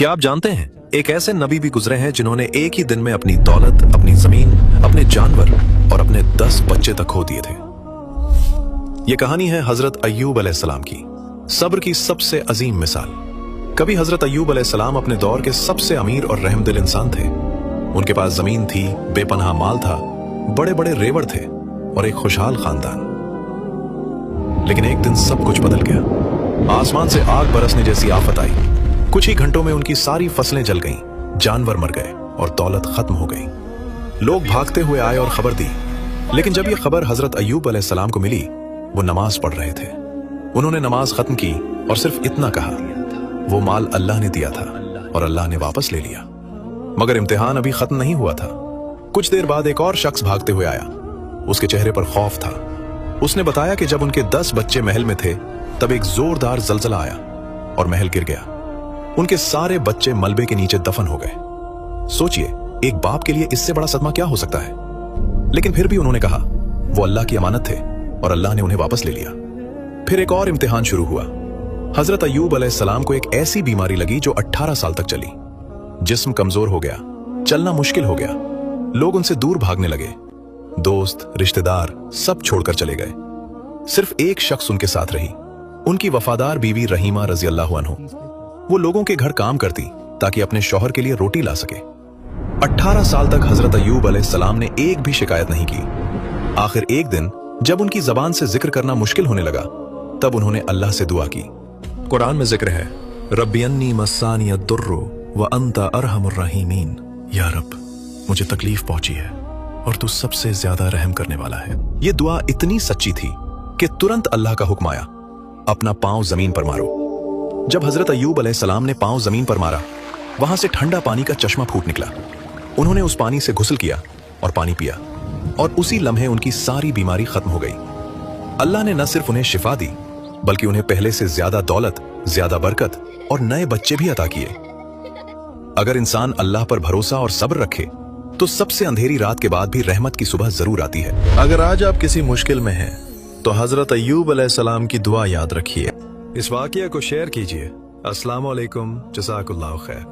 क्या आप जानते हैं एक ऐसे नबी भी गुजरे हैं जिन्होंने एक ही दिन में अपनी दौलत, अपनी जमीन, अपने जानवर और अपने 10 बच्चे तक खो दिए थे। यह कहानी है हजरत अय्यूब अलैहिस्सलाम की, सब्र की सबसे अजीम मिसाल। कभी हजरत अय्यूब अलैहिस्सलाम अपने दौर के सबसे अमीर और रहमदिल इंसान थे। उनके पास जमीन थी, बेपनाह माल था, बड़े बड़े रेवड़ थे और एक खुशहाल खानदान। लेकिन एक दिन सब कुछ बदल गया। आसमान से आग बरसने जैसी आफत आई। कुछ ही घंटों में उनकी सारी फसलें जल गईं, जानवर मर गए और दौलत खत्म हो गई। लोग भागते हुए आए और खबर दी, लेकिन जब यह खबर हजरत अय्यूब अलैहिस्सलाम को मिली, वो नमाज पढ़ रहे थे। उन्होंने नमाज खत्म की और सिर्फ इतना कहा, वो माल अल्लाह ने दिया था और अल्लाह ने वापस ले लिया। मगर इम्तिहान अभी खत्म नहीं हुआ था। कुछ देर बाद एक और शख्स भागते हुए आया। उसके चेहरे पर खौफ था। उसने बताया कि जब उनके 10 बच्चे महल में थे, तब एक जोरदार जलजला आया और महल गिर गया। उनके सारे बच्चे मलबे के नीचे दफन हो गए। सोचिए, एक बाप के लिए इससे बड़ा सदमा क्या हो सकता है। लेकिन फिर भी उन्होंने कहा, वो अल्लाह की अमानत थे और अल्लाह ने उन्हें वापस ले लिया। फिर एक और इम्तिहान शुरू हुआ। हजरत अय्यूब अलैहिस्सलाम को एक ऐसी बीमारी लगी जो 18 साल तक चली। जिस्म कमजोर हो गया, चलना मुश्किल हो गया। लोग उनसे दूर भागने लगे। दोस्त, रिश्तेदार सब छोड़कर चले गए। सिर्फ एक शख्स उनके साथ रही, उनकी वफादार बीवी रहीमा रजी अल्लाह अन्हा। वो लोगों के घर काम करती ताकि अपने शौहर के लिए रोटी ला सके। 18 साल तक हजरत अय्यूब अलैहिस्सलाम ने एक भी शिकायत नहीं की। आखिर एक दिन जब उनकी जबान से जिक्र करना मुश्किल होने लगा, तब उन्होंने अल्लाह से दुआ की। कुरान में जिक्र है, रब्बी अन्नी मस्सानी अद्दुर्रु व अंता अरहमुर रहीमीन। या रब, मुझे तकलीफ पहुंची है और तू सबसे ज्यादा रहम करने वाला है। ये दुआ इतनी सच्ची थी कि तुरंत अल्लाह का हुक्म आया, अपना पांव जमीन पर मारो। जब हजरत अय्यूब अलैहिस्सलाम ने पांव जमीन पर मारा, वहां से ठंडा पानी का चश्मा फूट निकला। उन्होंने उस पानी से गुस्ल किया और पानी पिया, और उसी लम्हे उनकी सारी बीमारी खत्म हो गई। अल्लाह ने न सिर्फ उन्हें शिफा दी, बल्कि उन्हें पहले से ज्यादा दौलत, ज्यादा बरकत और नए बच्चे भी अता किए। अगर इंसान अल्लाह पर भरोसा और सब्र रखे, तो सबसे अंधेरी रात के बाद भी रहमत की सुबह जरूर आती है। अगर आज आप किसी मुश्किल में हैं, तो हजरत अय्यूब अलैहिस्सलाम की दुआ याद रखिए। इस वाकया को शेयर कीजिए। अस्सलाम वालेकुम, जज़ाकल्लाहु खैर।